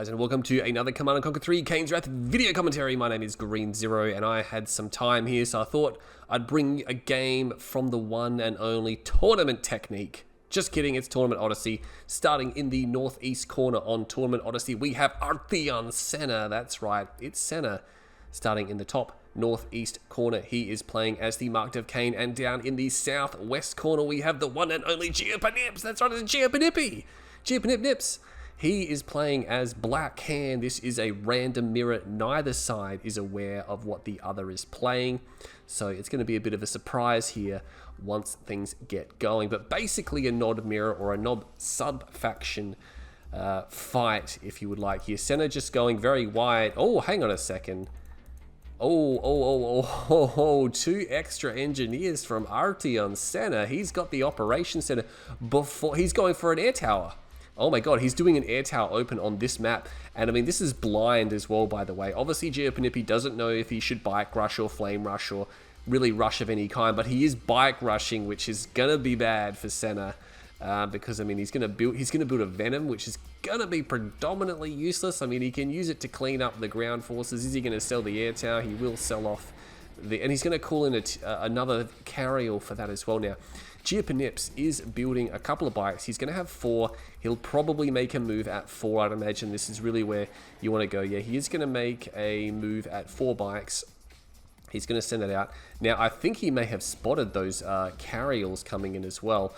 guys, and welcome to another Command & Conquer 3 Kane's Wrath video commentary. My name is Green Zero, and I had some time here, so I thought I'd bring a game from the one and only Tournament Technique. Just kidding, it's Tournament Odyssey. Starting in the northeast corner on Tournament Odyssey, we have Artheon Senna. That's right, it's Senna. Starting in the top northeast corner, he is playing as the Marked of Kane, and down in the southwest corner, we have the one and only Giopanipi. That's right, it's Giopanipi. Giopanipi. He is playing as Black Kane. This is a random mirror. Neither side is aware of what the other is playing. So it's going to be a bit of a surprise here once things get going. But basically a nod mirror or a nod sub-faction fight, if you would like here. Senna just going very wide. Oh, hang on a second. Two extra engineers from Artheon Senna. He's got the operation center before. He's going for an air tower. Oh my god, he's doing an air tower open on this map. And I mean, this is blind as well, by the way. Obviously, Giopanipi doesn't know if he should bike rush or flame rush or really rush of any kind. But he is bike rushing, which is going to be bad for Senna. Because, I mean, he's going to build a Venom, which is going to be predominantly useless. I mean, he can use it to clean up the ground forces. Is he going to sell the air tower? He will sell off and he's going to call in another carryall for that as well now. Giopanipi is building a couple of bikes. He's going to have 4. He'll probably make a move at 4. I'd imagine this is really where you want to go. Yeah, he is going to make a move at 4 bikes. He's going to send that out. Now, I think he may have spotted those carryalls coming in as well.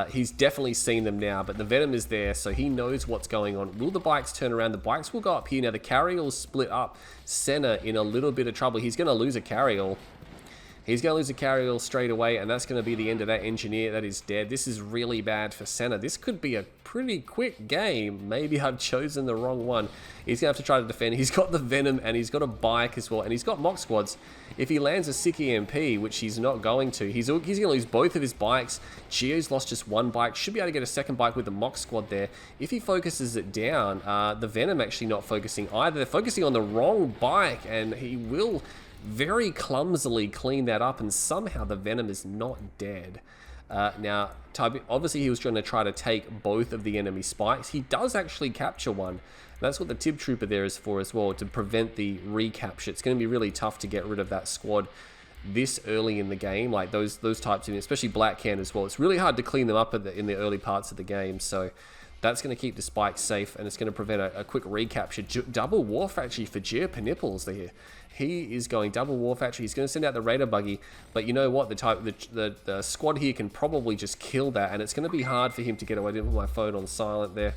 He's definitely seen them now, but the Venom is there, so he knows what's going on. Will the bikes turn around? The bikes will go up here. Now, the carryalls split up. Senna in a little bit of trouble. He's going to lose a carryall. He's going to lose a carryall straight away, and that's going to be the end of that engineer. That is dead. This is really bad for Senna. This could be a pretty quick game. Maybe I've chosen the wrong one. He's going to have to try to defend. He's got the Venom, and he's got a bike as well, and he's got mock squads. If he lands a sick EMP, which he's not going to, he's going to lose both of his bikes. Gio's lost just one bike. Should be able to get a second bike with the mock squad there. If he focuses it down, the Venom actually not focusing either. They're focusing on the wrong bike, and he will very clumsily clean that up, and somehow the Venom is not dead. Now, obviously he was going to try to take both of the enemy spikes. He does actually capture one. That's what the Tib Trooper there is for as well, to prevent the recapture. It's going to be really tough to get rid of that squad this early in the game, like those types of, especially Black Can as well. It's really hard to clean them up in the early parts of the game, so that's going to keep the spikes safe, and it's going to prevent a quick recapture. Double War Factory for Giopanipi there. He is going double War Factory. He's going to send out the Raider Buggy, but you know what? The squad here can probably just kill that, and it's going to be hard for him to get away. I didn't put my phone on silent there.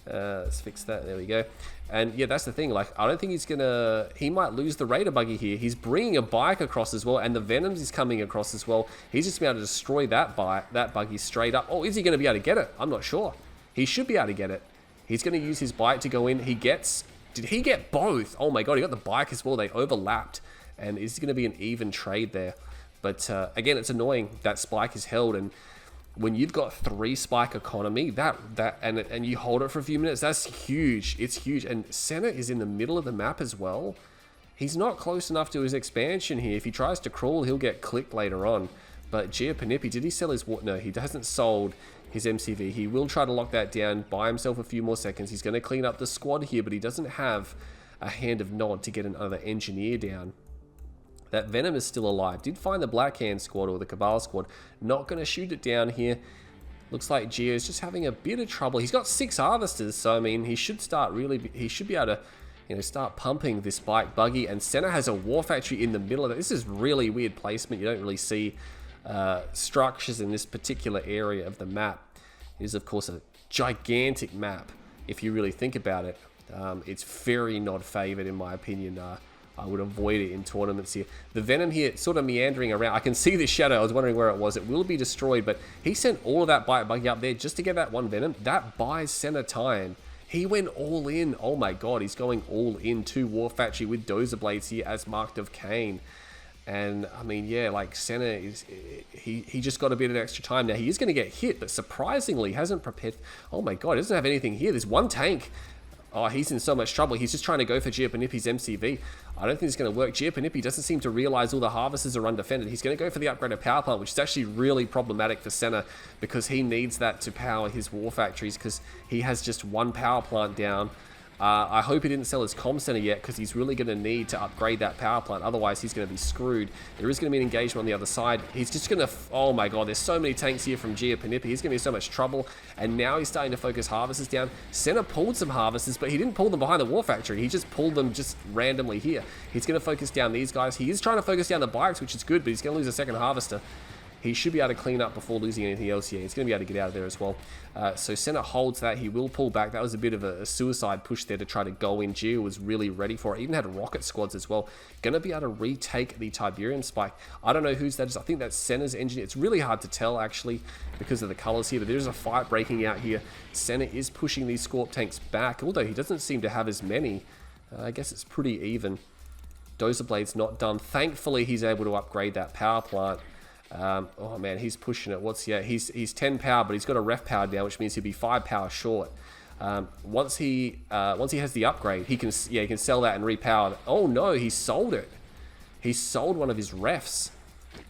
Let's fix that. There we go. And yeah, that's the thing. Like, I don't think he's gonna. He might lose the Raider Buggy here. He's bringing a bike across as well, and the Venoms is coming across as well. He's just going to destroy that buggy straight up. Oh, is he going to be able to get it? I'm not sure. He should be able to get it. He's going to use his bike to go in. Did he get both? Oh my god, he got the bike as well. They overlapped, and it's going to be an even trade there. But again, it's annoying that spike is held, and when you've got 3 spike economy, and you hold it for a few minutes, that's huge. It's huge, and Senna is in the middle of the map as well. He's not close enough to his expansion here. If he tries to crawl, he'll get clipped later on. But Giopanipi, did he sell his... No, he hasn't sold his MCV. He will try to lock that down, buy himself a few more seconds. He's going to clean up the squad here, but he doesn't have a hand of nod to get another engineer down. That Venom is still alive. Did find the Black Hand squad or the Cabal squad. Not going to shoot it down here. Looks like Gio's just having a bit of trouble. He's got 6 harvesters, so I mean, he should be able to, start pumping this bike buggy. And Senna has a War Factory in the middle of it. This is really weird placement. You don't really see structures in this particular area of the map. It is, of course, a gigantic map if you really think about it. It's very not favored, in my opinion. I would avoid it in tournaments here. The Venom here sort of meandering around. I can see the shadow. I was wondering where it was. It will be destroyed, but he sent all of that bike buggy up there just to get that one Venom. That buys Senna time. He went all in. Oh my god, he's going all in to War Factory with Dozer Blades here as Marked of Kane. And I mean, yeah, like Senna is, he just got a bit of extra time. Now he is going to get hit, but surprisingly hasn't prepared. Oh my god, he doesn't have anything here. There's one tank. Oh, he's in so much trouble. He's just trying to go for Giopanipi's MCV. I don't think it's going to work. Giopanipi doesn't seem to realize all the harvesters are undefended. He's going to go for the upgraded power plant, which is actually really problematic for Senna because he needs that to power his war factories because he has just one power plant down. I hope he didn't sell his comm center yet, because he's really going to need to upgrade that power plant. Otherwise, he's going to be screwed. There is going to be an engagement on the other side. He's just going to... Oh my god, there's so many tanks here from Giopanipi. He's going to be in so much trouble. And now he's starting to focus harvesters down. Senna pulled some harvesters, but he didn't pull them behind the war factory. He just pulled them just randomly here. He's going to focus down these guys. He is trying to focus down the bikes, which is good, but he's going to lose a second harvester. He should be able to clean up before losing anything else here. He's going to be able to get out of there as well. So Senna holds that. He will pull back. That was a bit of a suicide push there to try to go in. Gio was really ready for it. Even had rocket squads as well. Going to be able to retake the Tiberium spike. I don't know whose that is. I think that's Senna's engineer. It's really hard to tell, actually, because of the colors here. But there's a fight breaking out here. Senna is pushing these Scorp tanks back, although he doesn't seem to have as many. I guess it's pretty even. Dozer Blade's not done. Thankfully, he's able to upgrade that power plant. Oh man, he's pushing it. He's 10 power, but he's got a ref power down, which means he'll be 5 power short. Once he has the upgrade, he can sell that and repower. Oh no, he sold it. He sold one of his refs.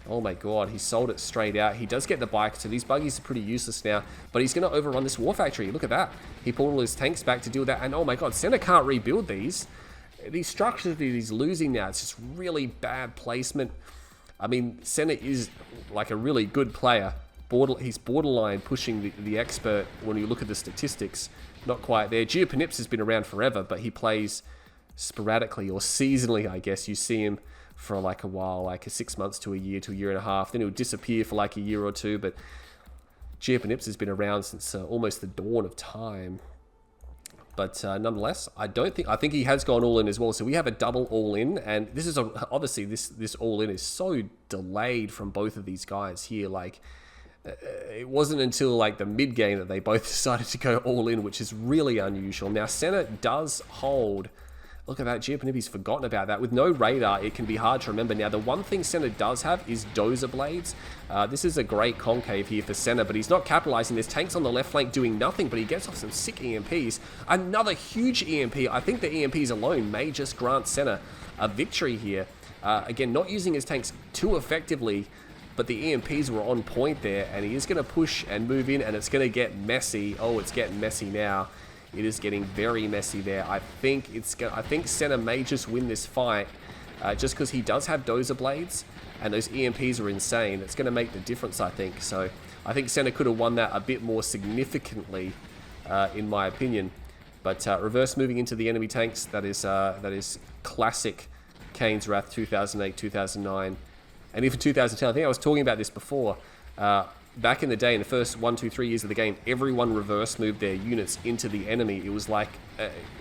Oh my god, he sold it straight out. He does get the bike, so these buggies are pretty useless now. But he's going to overrun this war factory. Look at that. He pulled all his tanks back to deal with that. And oh my god, Senna can't rebuild these. These structures that he's losing now, it's just really bad placement. I mean, Senna is like a really good player. He's borderline pushing the expert when you look at the statistics. Not quite there. Giopanipi has been around forever, but he plays sporadically or seasonally, I guess. You see him for like a while, like 6 months to a year and a half. Then he'll disappear for like a year or two. But Giopanipi has been around since almost the dawn of time. But nonetheless, I think he has gone all in as well. So we have a double all in, and this is obviously this all in is so delayed from both of these guys here. Like it wasn't until like the mid game that they both decided to go all in, which is really unusual. Now Senna does hold. Look at that, Giopanipi's forgotten about that. With no radar, it can be hard to remember. Now, the one thing Senna does have is Dozer Blades. This is a great concave here for Senna, but he's not capitalizing. There's tanks on the left flank doing nothing, but he gets off some sick EMPs. Another huge EMP. I think the EMPs alone may just grant Senna a victory here. Again, not using his tanks too effectively, but the EMPs were on point there, and he is going to push and move in, and it's going to get messy. Oh, it's getting messy now. It is getting very messy there. I think Senna may just win this fight just because he does have Dozer Blades and those EMPs are insane. It's going to make the difference, I think. So I think Senna could have won that a bit more significantly, in my opinion. But reverse moving into the enemy tanks, that is classic Kane's Wrath 2008, 2009, and even 2010. I think I was talking about this before. Back in the day, in the first 1, 2, 3 years of the game, everyone reverse moved their units into the enemy. It was like,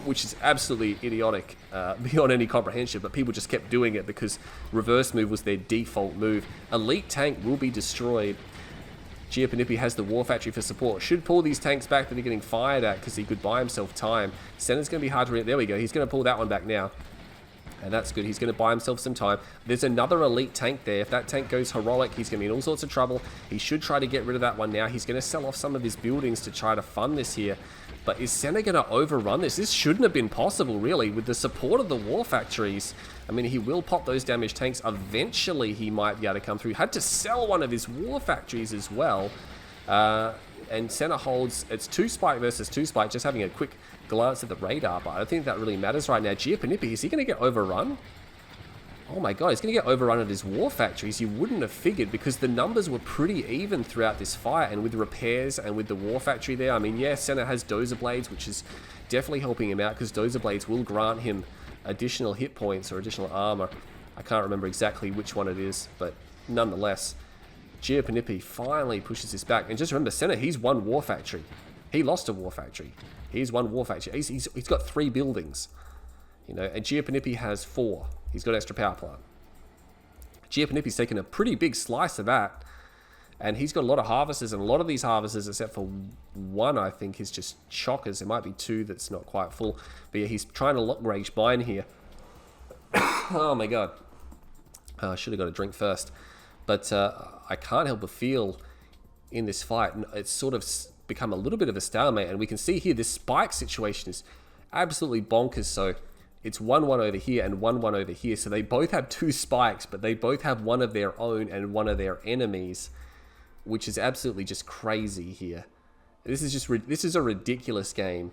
which is absolutely idiotic, beyond any comprehension, but people just kept doing it because reverse move was their default move. Elite tank will be destroyed. Giopanipi has the war factory for support. Should pull these tanks back that are getting fired at because he could buy himself time. Senna's going to be hard to... There we go. He's going to pull that one back now. And that's good. He's going to buy himself some time. There's another elite tank there. If that tank goes heroic, he's going to be in all sorts of trouble. He should try to get rid of that one now. He's going to sell off some of his buildings to try to fund this here. But is Senna going to overrun this? This shouldn't have been possible, really, with the support of the war factories. I mean, he will pop those damaged tanks. Eventually, he might be able to come through. Had to sell one of his war factories as well. And Senna holds... It's 2 spike versus 2 spike. Just having a quick glance at the radar, but I don't think that really matters right now. Giopanipi, is he going to get overrun? Oh my god, he's going to get overrun at his war factories. You wouldn't have figured because the numbers were pretty even throughout this fight, and with repairs and with the war factory there. I mean, yeah, Senna has Dozer Blades, which is definitely helping him out because Dozer Blades will grant him additional hit points or additional armor. I can't remember exactly which one it is, but nonetheless, Giopanipi finally pushes this back. And just remember, Senna, he's one war factory. He lost a war factory. He's one war factory. He's got 3 buildings, you know, and Giopanipi has 4. He's got an extra power plant. Giopanipi's taken a pretty big slice of that, and he's got a lot of harvesters, and a lot of these harvesters, except for one, I think, is just chockers. There might be 2 that's not quite full, but yeah, he's trying to lock range mine here. Oh my god. I should have got a drink first, but I can't help but feel in this fight, it's sort of become a little bit of a stalemate, and we can see here this spike situation is absolutely bonkers. So it's 1-1 over here and 1-1 over here, so they both have 2 spikes, but they both have one of their own and one of their enemies, which is absolutely just crazy here. This is a ridiculous game.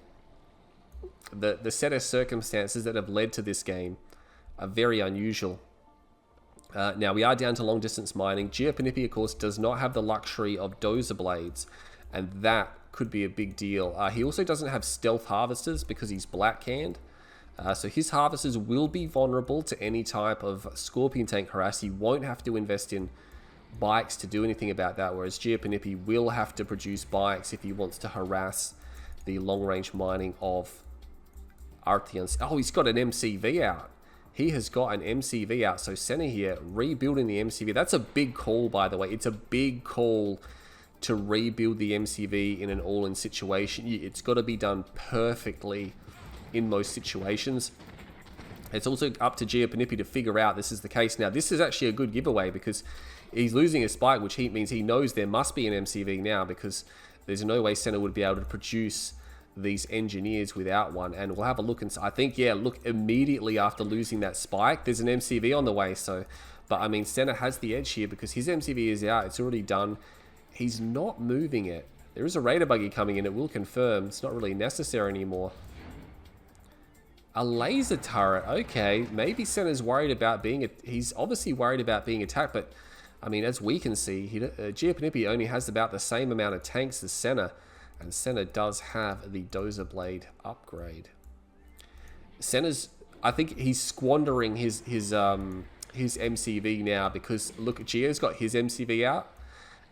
the set of circumstances that have led to this game are very unusual. Now we are down to long distance mining. Giopanipi, of course, does not have the luxury of dozer blades, and that could be a big deal. He also doesn't have stealth harvesters because he's black canned. So his harvesters will be vulnerable to any type of Scorpion tank harass. He won't have to invest in bikes to do anything about that, whereas Giopanipi will have to produce bikes if he wants to harass the long-range mining of Arteons. Oh, he's got an MCV out. He has got an MCV out. So Senna here, rebuilding the MCV. That's a big call, by the way. It's a big call to rebuild the MCV in an all-in situation. It's got to be done perfectly in most situations. It's also up to Giopanipi to figure out this is the case. Now, this is actually a good giveaway because he's losing a spike, which means he knows there must be an MCV now, because there's no way Senna would be able to produce these engineers without one. And we'll have a look, and I think, yeah, look, immediately after losing that spike, there's an MCV on the way. So, but I mean, Senna has the edge here because his MCV is out. It's already done. He's not moving it. There is a Raider buggy coming in. It will confirm. It's not really necessary anymore. A laser turret. Okay, maybe Senna's worried about being... He's obviously worried about being attacked, but I mean, as we can see, Giopanipi only has about the same amount of tanks as Senna, and Senna does have the dozer blade upgrade. Senna's... I think he's squandering his MCV now because, look, Gio's got his MCV out,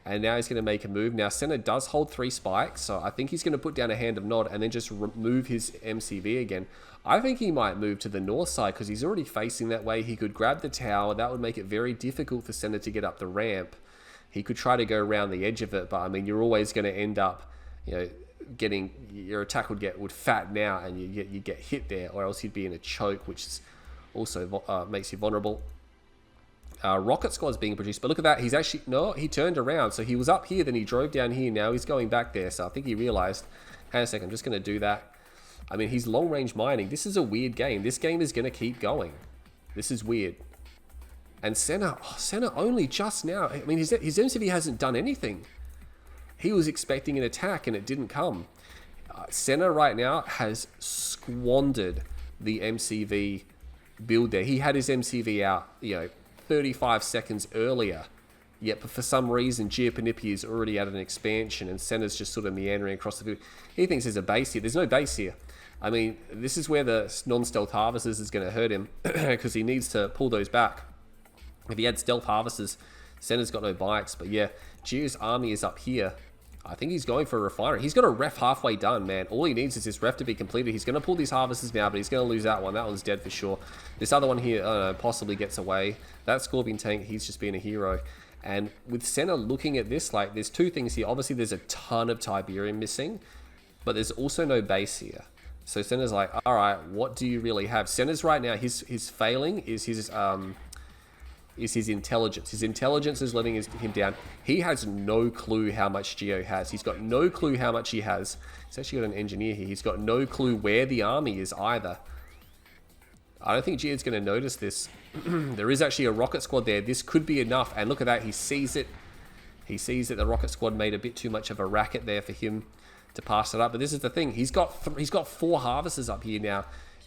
and now he's going to make a move. Now, Senna does hold 3 spikes, so I think he's going to put down a hand of nod and then just remove his MCV again. I think he might move to the north side because he's already facing that way. He could grab the tower. That would make it very difficult for Senna to get up the ramp. He could try to go around the edge of it, but I mean, you're always going to end up, you know, getting... Your attack would fatten out and you get hit there, or else you'd be in a choke, which is also makes you vulnerable. Rocket Squad's being produced, but look at that. He's actually... No, he turned around. So he was up here, then he drove down here. Now he's going back there. So I think he realized, hang on a second, I'm just going to do that. I mean, he's long-range mining. This is a weird game. This game is going to keep going. This is weird. And Senna only just now... I mean, his MCV hasn't done anything. He was expecting an attack and it didn't come. Senna right now has squandered the MCV build there. He had his MCV out, 35 seconds earlier. Yet, but for some reason, Giopanipi is already at an expansion and Senna's just sort of meandering across the field. He thinks there's a base here. There's no base here. I mean, this is where the non-stealth harvesters is going to hurt him because he needs to pull those back. If he had stealth harvesters, Senna's got no bikes. But yeah, Gio's army is up here. I think he's going for a refinery. He's got a ref halfway done, man. All he needs is his ref to be completed. He's going to pull these harvesters now, but he's going to lose that one. That one's dead for sure. This other one here, I don't know, possibly gets away. That Scorpion tank, he's just being a hero. And with Senna looking at this, like, there's two things here. Obviously, there's a ton of Tiberium missing, but there's also no base here. So Senna's like, all right, what do you really have? Senna's right now, his failing is his intelligence. His intelligence is letting him down. He has no clue how much Gio has. He's got no clue how much he has. He's actually got an engineer here. He's got no clue where the army is either. I don't think Gio's going to notice this. There is actually a rocket squad there. This could be enough. And look at that. He sees it. He sees that the rocket squad made a bit too much of a racket there for him to pass it up. But this is the thing. He's got 4 harvesters up here now.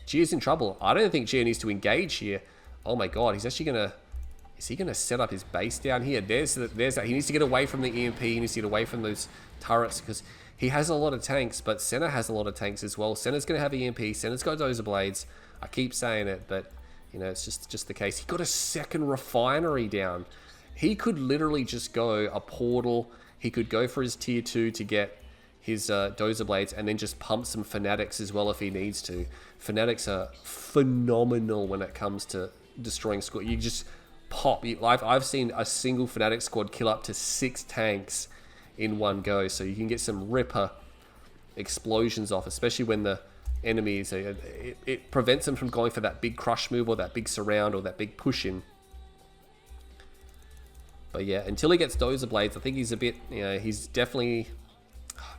Gio's in trouble. I don't think Gio needs to engage here. Oh my god. He's actually going to... Is he going to set up his base down here? There's that. He needs to get away from the EMP. He needs to get away from those turrets because he has a lot of tanks, but Senna has a lot of tanks as well. Senna's going to have EMP. Senna's got dozer blades. I keep saying it, but, it's just the case. He got a second refinery down. He could literally just go a portal. He could go for his tier 2 to get his dozer blades and then just pump some fanatics as well if he needs to. Fanatics are phenomenal when it comes to destroying squad. You just... pop. I've seen a single Fnatic squad kill up to 6 tanks in one go, so you can get some ripper explosions off, especially when the enemies, it prevents them from going for that big crush move or that big surround or that big push in. But yeah, until he gets dozer blades, I think he's a bit, he's definitely,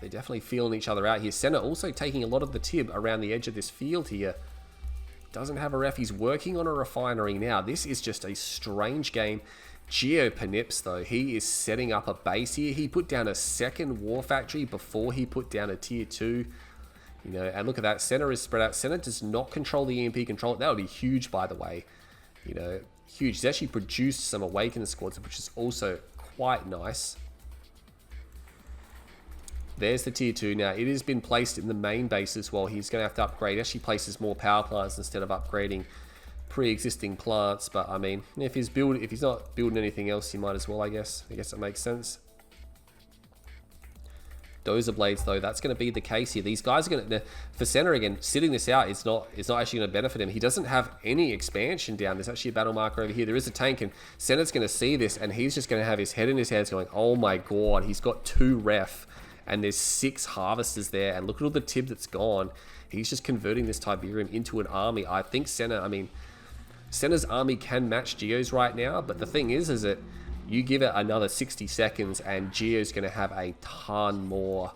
they're definitely feeling each other out here. Senna also taking a lot of the tib around the edge of this field here. Doesn't have a ref. He's working on a refinery now. This is just a strange game. Giopanipi, though, he is setting up a base here. He put down a second war factory before he put down a tier 2. You know, and look at that. Senna is spread out. Senna does not control the EMP control. That would be huge, by the way. You know, huge. He's actually produced some Awakened squads, which is also quite nice. There's the tier 2. Now, it has been placed in the main base as well. He's going to have to upgrade. He actually places more power plants instead of upgrading pre-existing plants. But, I mean, if he's not building anything else, he might as well, I guess. I guess it makes sense. Dozer Blades, though, that's going to be the case here. These guys are going to... For Senna, again, sitting this out is not actually going to benefit him. He doesn't have any expansion down. There's actually a battle marker over here. There is a tank, and Senna's going to see this, and he's just going to have his head in his hands going, oh my god, he's got 2 ref, and there's 6 harvesters there, and look at all the tib that's gone. He's just converting this Tiberium into an army. I think Senna, I mean, Senna's army can match Geo's right now, but the thing is that you give it another 60 seconds and Geo's going to have a ton more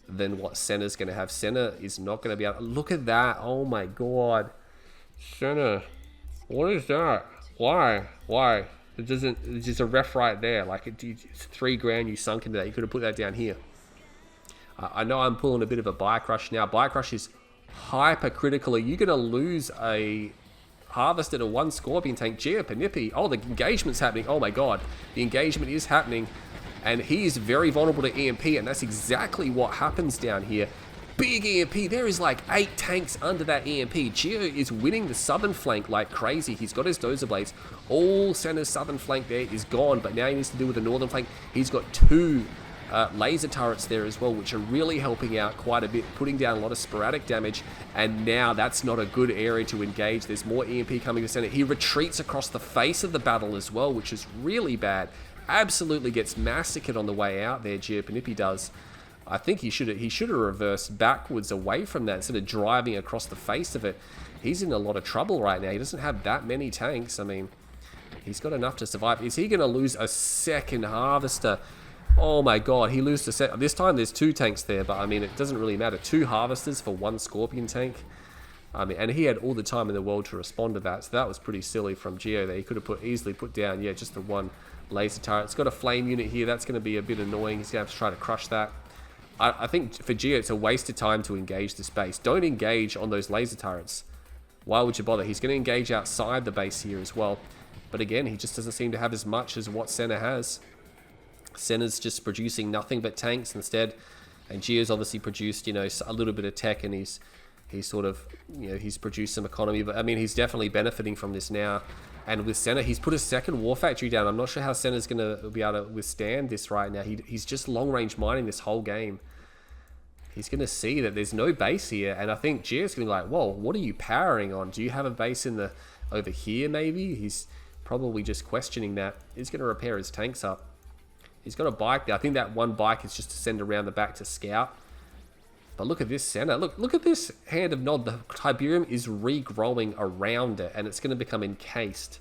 than what Senna's going to have. Senna is not going to be able to... Look at that. Oh my god. Senna. What is that? Why? It doesn't... There's just a ref right there. Like, it's 3 grand you sunk into that. You could have put that down here. I know I'm pulling a bit of a Bike Rush now. Bike Rush is hypercritical. Are you going to lose a... harvested a 1 Scorpion tank? Giopanipi. Oh, the engagement's happening. Oh my god. The engagement is happening. And he is very vulnerable to EMP. And that's exactly what happens down here. Big EMP. There is like 8 tanks under that EMP. Geo is winning the southern flank like crazy. He's got his Dozer Blades. All Senna's southern flank there is gone. But now he needs to deal with the northern flank. He's got 2 laser turrets there as well, which are really helping out quite a bit, putting down a lot of sporadic damage. And now that's not a good area to engage. There's more EMP coming to Senna. He retreats across the face of the battle as well, which is really bad. Absolutely gets massacred on the way out there. Giopanipi does. I think he should have reversed backwards away from that instead of driving across the face of it. He's in a lot of trouble right now. He doesn't have that many tanks. I mean, he's got enough to survive. Is he going to lose a second harvester? Oh my god, he loses a set. This time there's 2 tanks there, but I mean, it doesn't really matter. 2 harvesters for 1 Scorpion tank. I mean, and he had all the time in the world to respond to that, so that was pretty silly from Geo there. He could have easily put down, yeah, just the 1 laser turret. It's got a flame unit here. That's going to be a bit annoying. He's going to have to try to crush that. I think for Geo, it's a waste of time to engage this base. Don't engage on those laser turrets. Why would you bother? He's going to engage outside the base here as well. But again, he just doesn't seem to have as much as what Senna has. Senna's just producing nothing but tanks instead, and Geo's obviously produced, you know, a little bit of tech, and he's sort of, you know, he's produced some economy. But I mean, he's definitely benefiting from this now. And with Senna, he's put a second war factory down. I'm not sure how Senna's going to be able to withstand this right now. He's just long range mining this whole game. He's going to see that there's no base here, and I think Geo's going to be like, whoa, what are you powering on? Do you have a base in the over here maybe? He's probably just questioning that. He's going to repair his tanks up. He's got a bike there. I think that 1 bike is just to send around the back to scout. But look at this Senna. Look at this Hand of Nod. The Tiberium is regrowing around it, and it's going to become encased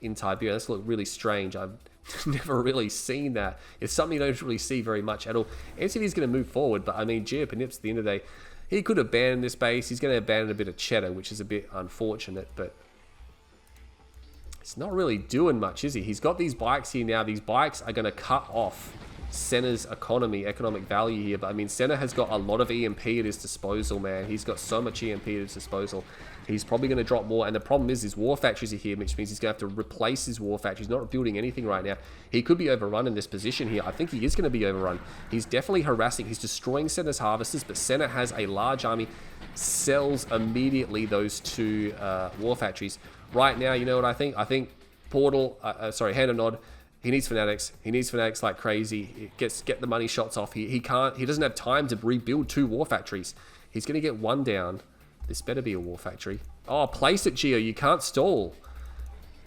in Tiberium. That's look really strange. I've never really seen that. It's something you don't really see very much at all. NCV is going to move forward, but I mean, Giopanips, at the end of the day, he could abandon this base. He's going to abandon a bit of cheddar, which is a bit unfortunate, but it's not really doing much, is he? He's got these bikes here now. These bikes are going to cut off Senna's economic value here. But I mean, Senna has got a lot of EMP at his disposal, man. He's got so much EMP at his disposal. He's probably going to drop more. And the problem is his war factories are here, which means he's going to have to replace his war factories. He's not building anything right now. He could be overrun in this position here. I think he is going to be overrun. He's definitely harassing. He's destroying Senna's harvesters, but Senna has a large army. Sells immediately those 2 war factories. Right now, you know what I think? I think Portal, Hand of Nod, he needs Fanatics. He needs Fanatics like crazy. Get the money shots off. He doesn't have time to rebuild 2 war factories. He's going to get 1 down. This better be a war factory. Oh, place it, Geo. You can't stall.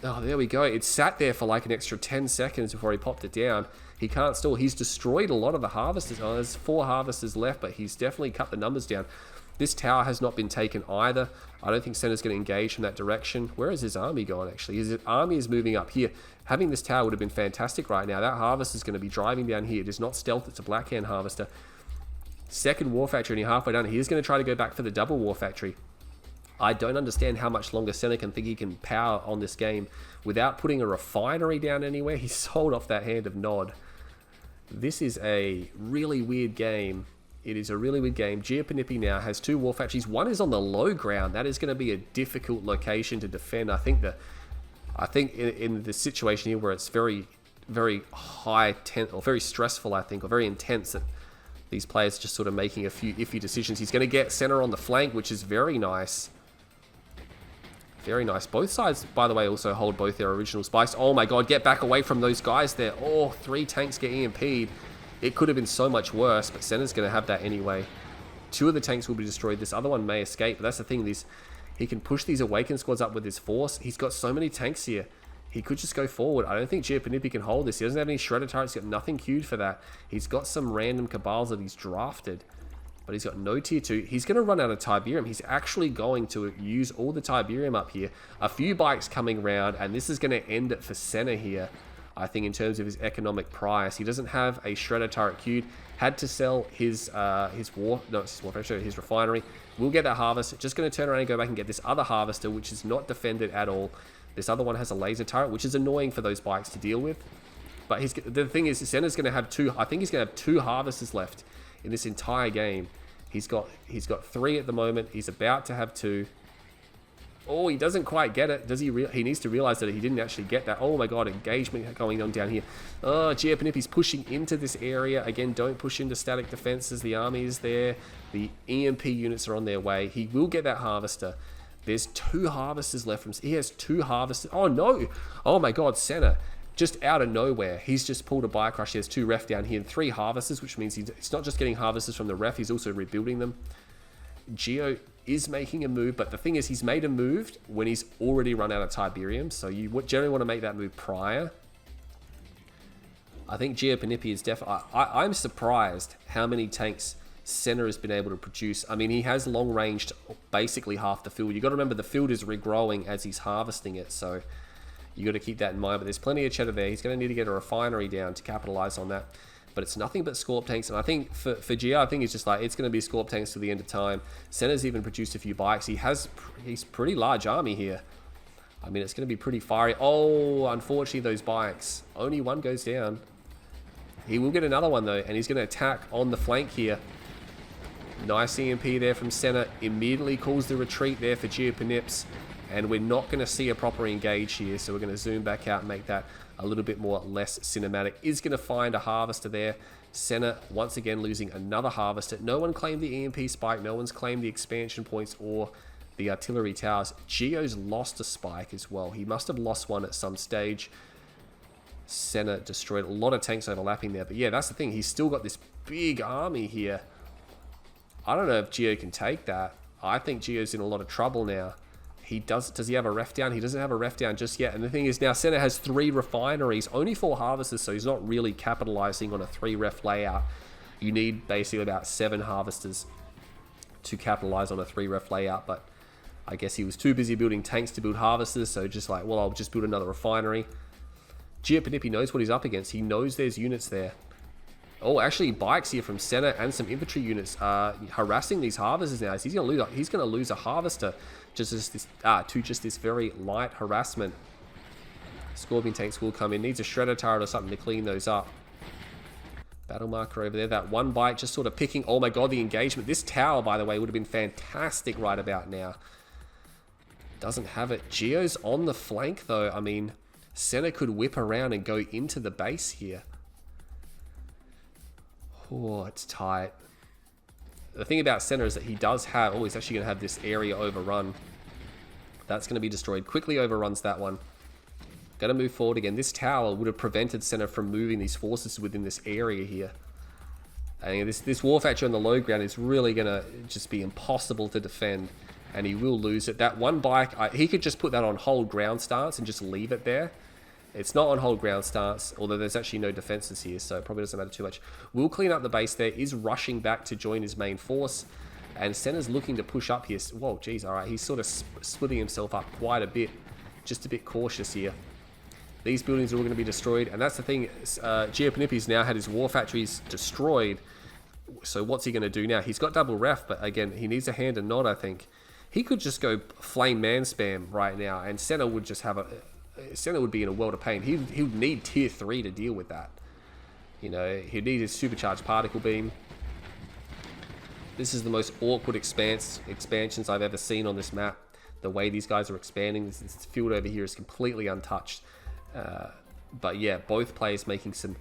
Oh, there we go. It sat there for like an extra 10 seconds before he popped it down. He can't stall. He's destroyed a lot of the harvesters. Oh, there's 4 harvesters left, but he's definitely cut the numbers down. This tower has not been taken either. I don't think Senna's going to engage from that direction. Where is his army gone, actually? His army is moving up here. Having this tower would have been fantastic right now. That harvester is going to be driving down here. It is not stealth. It's a Blackhand harvester. Second war factory, and you're halfway done. He's going to try to go back for the double war factory. I don't understand how much longer Senna can think he can power on this game without putting a refinery down anywhere. He sold off that Hand of Nod. This is a really weird game. It is a really weird game. Giopanipi now has 2 war factories. One is on the low ground. That is going to be a difficult location to defend. I think in the situation here where it's very, very high or very stressful, I think, or very intense, that these players are just sort of making a few iffy decisions. He's going to get Senna on the flank, which is very nice. Very nice. Both sides, by the way, also hold both their original spikes. Oh my god, get back away from those guys there. Oh, 3 tanks get EMP'd. It could have been so much worse, but Senna's going to have that anyway. 2 of the tanks will be destroyed. This other one may escape, but that's the thing. He can push these Awakened squads up with his force. He's got so many tanks here. He could just go forward. I don't think Giopanipi can hold this. He doesn't have any Shredder turrets. He's got nothing queued for that. He's got some random Cabals that he's drafted, but he's got no tier 2. He's going to run out of Tiberium. He's actually going to use all the Tiberium up here. A few bikes coming around, and this is going to end it for Senna here. I think in terms of his economic price, he doesn't have a Shredder turret queued. Had to sell his refinery. We'll get that harvest. Just going to turn around and go back and get this other harvester, which is not defended at all. This other one has a laser turret, which is annoying for those bikes to deal with. But the thing is, Senna's going to have 2. I think he's going to have 2 harvesters left in this entire game. He's got 3 at the moment. He's about to have 2. Oh, he doesn't quite get it. Does he? He needs to realize that he didn't actually get that. Oh my god, engagement going on down here. Oh, Giopanipi's pushing into this area. Again, don't push into static defenses. The army is there. The EMP units are on their way. He will get that harvester. There's 2 harvesters left from... He has 2 harvesters. Oh no! Oh my god, Senna. Just out of nowhere, he's just pulled a bike rush. He has 2 ref down here and 3 harvesters, which means he's not just getting harvesters from the ref, he's also rebuilding them. Gio is making a move, but the thing is, he's made a move when he's already run out of Tiberium, so you generally want to make that move prior. I think Giopanipi is definitely... I'm surprised how many tanks Senna has been able to produce. I mean, he has long-ranged basically half the field. You've got to remember the field is regrowing as he's harvesting it, so you got to keep that in mind. But there's plenty of cheddar there. He's going to need to get a refinery down to capitalize on that. But it's nothing but Scorp tanks. And I think for Gio, I think it's just like, it's going to be Scorp tanks to the end of time. Senna's even produced a few bikes. He's pretty large army here. I mean, it's going to be pretty fiery. Oh, unfortunately, those bikes. Only one goes down. He will get another one, though. And he's going to attack on the flank here. Nice EMP there from Senna. Immediately calls the retreat there for Giopanips. And we're not going to see a proper engage here. So we're going to zoom back out and make that a little bit more less cinematic. Is going to find a harvester there. Senna once again losing another harvester. No one claimed the EMP spike. No one's claimed the expansion points or the artillery towers. Gio's lost a spike as well. He must have lost one at some stage. Senna destroyed a lot of tanks overlapping there. But yeah, that's the thing. He's still got this big army here. I don't know if Gio can take that. I think Gio's in a lot of trouble now. Does he have a ref down? He doesn't have a ref down just yet. And the thing is, now Senna has 3 refineries, only 4 harvesters, so he's not really capitalizing on a 3 ref layout. You need basically about 7 harvesters to capitalize on a 3 ref layout, but I guess he was too busy building tanks to build harvesters, so just like, well, I'll just build another refinery. Giopanipi knows what he's up against. He knows there's units there. Oh, actually, bikes here from Senna and some infantry units harassing these harvesters now. He's going to lose a harvester to just this very light harassment. Scorpion tanks will come in. Needs a shredder turret or something to clean those up. Battle marker over there. That one bike just sort of picking. Oh my god, the engagement. This tower, by the way, would have been fantastic right about now. Doesn't have it. Gio's on the flank, though. I mean, Senna could whip around and go into the base here. Oh, it's tight. The thing about Senna is that he does have... Oh, he's actually going to have this area overrun. That's going to be destroyed. Quickly overruns that one. Going to move forward again. This tower would have prevented Senna from moving these forces within this area here. And this war factory on the low ground is really going to just be impossible to defend. And he will lose it. That one bike, he could just put that on hold ground stance and just leave it there. It's not on hold ground stance, although there's actually no defenses here, so it probably doesn't matter too much. We'll clean up the base there. Is rushing back to join his main force. And Senna's looking to push up here. Whoa, geez, all right. He's sort of splitting himself up quite a bit. Just a bit cautious here. These buildings are all going to be destroyed. And that's the thing. Giopanipi's now had his war factories destroyed. So what's he going to do now? He's got double ref, but again, he needs a hand and nod, I think. He could just go flame man spam right now, and Senna would just have a... Senna would be in a world of pain. He would need tier 3 to deal with that. You know, he'd need his supercharged particle beam. This is the most awkward expansions I've ever seen on this map. The way these guys are expanding, this field over here is completely untouched. But yeah, both players making some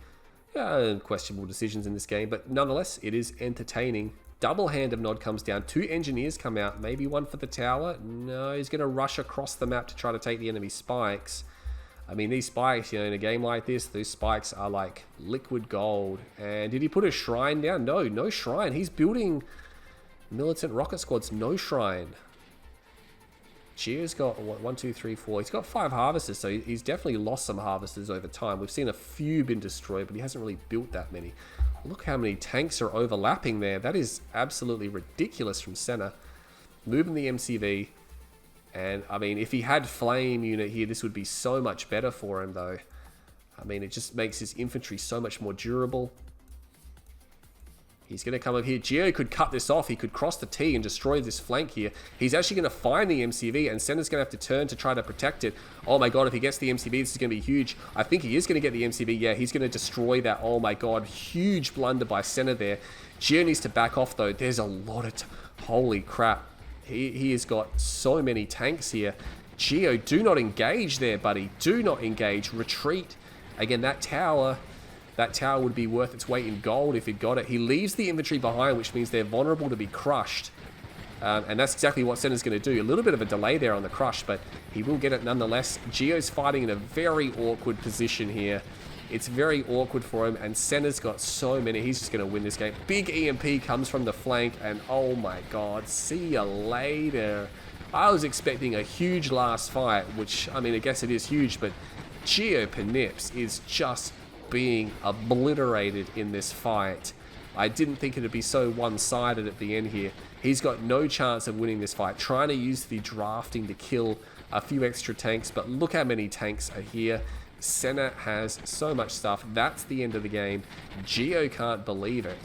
questionable decisions in this game, but nonetheless, it is entertaining. Double hand of Nod comes down. 2 engineers come out. Maybe one for the tower. No, he's going to rush across the map to try to take the enemy spikes. I mean, these spikes, you know, in a game like this, those spikes are like liquid gold. And did he put a shrine down? No, no shrine. He's building militant rocket squads. No shrine. Gio's got, what, 1, 2, 3, 4. He's got 5 harvesters, so he's definitely lost some harvesters over time. We've seen a few been destroyed, but he hasn't really built that many. Look how many tanks are overlapping there. That is absolutely ridiculous from Senna. Moving the MCV. And, I mean, if he had Flame unit here, this would be so much better for him, though. I mean, it just makes his infantry so much more durable. He's going to come up here. Gio could cut this off. He could cross the T and destroy this flank here. He's actually going to find the MCV, and Senna's going to have to turn to try to protect it. Oh my god, if he gets the MCV, this is going to be huge. I think he is going to get the MCV. Yeah, he's going to destroy that. Oh my god, huge blunder by Senna there. Gio needs to back off, though. There's a lot of... Holy crap. He has got so many tanks here. Gio, do not engage there, buddy. Do not engage. Retreat. Again, that tower would be worth its weight in gold if it got it. He leaves the infantry behind, which means they're vulnerable to be crushed. And that's exactly what Senna's going to do. A little bit of a delay there on the crush, but he will get it nonetheless. Gio's fighting in a very awkward position here. It's very awkward for him, and Senna's got so many. He's just going to win this game. Big EMP comes from the flank, and oh my god, see you later. I was expecting a huge last fight, which, I mean, I guess it is huge, but Giopanipi is just being obliterated in this fight. I didn't think it would be so one-sided at the end here. He's got no chance of winning this fight. Trying to use the drafting to kill a few extra tanks, but look how many tanks are here. Senna has so much stuff. That's the end of the game. Gio can't believe it.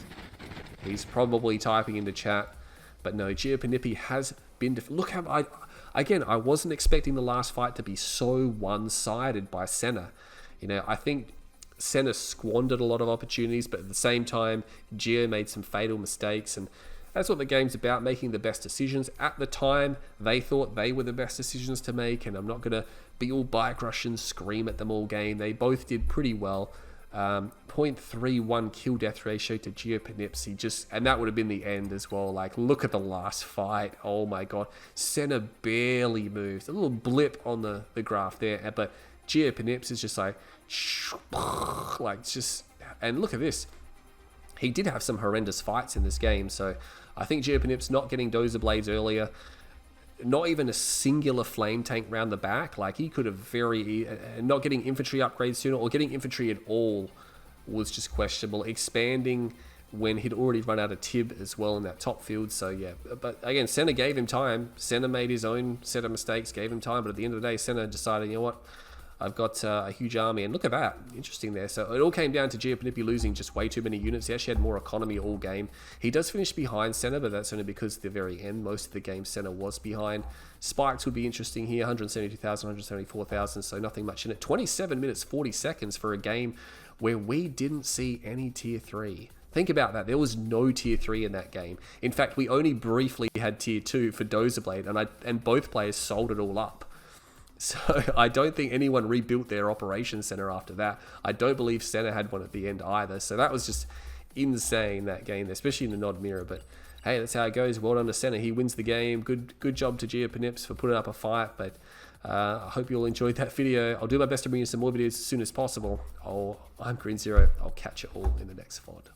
He's probably typing in the chat, but no, Giopanipi has been... Look how... I wasn't expecting the last fight to be so one-sided by Senna. You know, I think Senna squandered a lot of opportunities, but at the same time, Gio made some fatal mistakes, and that's what the game's about, making the best decisions. At the time, they thought they were the best decisions to make, and I'm not going to be all bike rush and scream at them all game. They both did pretty well. 0.31 kill death ratio to Giopanipi, and that would have been the end as well. Like, look at the last fight. Oh my god. Senna barely moved. A little blip on the graph there, but Giopanipi is just like just, and look at this. He did have some horrendous fights in this game, so I think Giopanipi's not getting Dozer Blades earlier, not even a singular flame tank round the back. Like, he could have not getting infantry upgrades sooner, or getting infantry at all was just questionable. Expanding when he'd already run out of Tib as well in that top field, so yeah. But again, Senna gave him time. Senna made his own set of mistakes, gave him time, but at the end of the day, Senna decided, you know what, I've got a huge army, and look at that. Interesting there. So it all came down to Giopanipi losing just way too many units. He actually had more economy all game. He does finish behind Senna, but that's only because at the very end, most of the game, Senna was behind. Spikes would be interesting here, 172,000, 174,000, so nothing much in it. 27 minutes, 40 seconds for a game where we didn't see any tier 3. Think about that. There was no tier 3 in that game. In fact, we only briefly had tier 2 for Dozer Blade, and both players sold it all up. So I don't think anyone rebuilt their operations center after that. I don't believe Senna had one at the end either. So that was just insane, that game, especially in the Nod mirror. But hey, that's how it goes. Well done to Senna. He wins the game. Good job to Giopanipi for putting up a fight. But I hope you all enjoyed that video. I'll do my best to bring you some more videos as soon as possible. I'm Green Zero. I'll catch you all in the next VOD.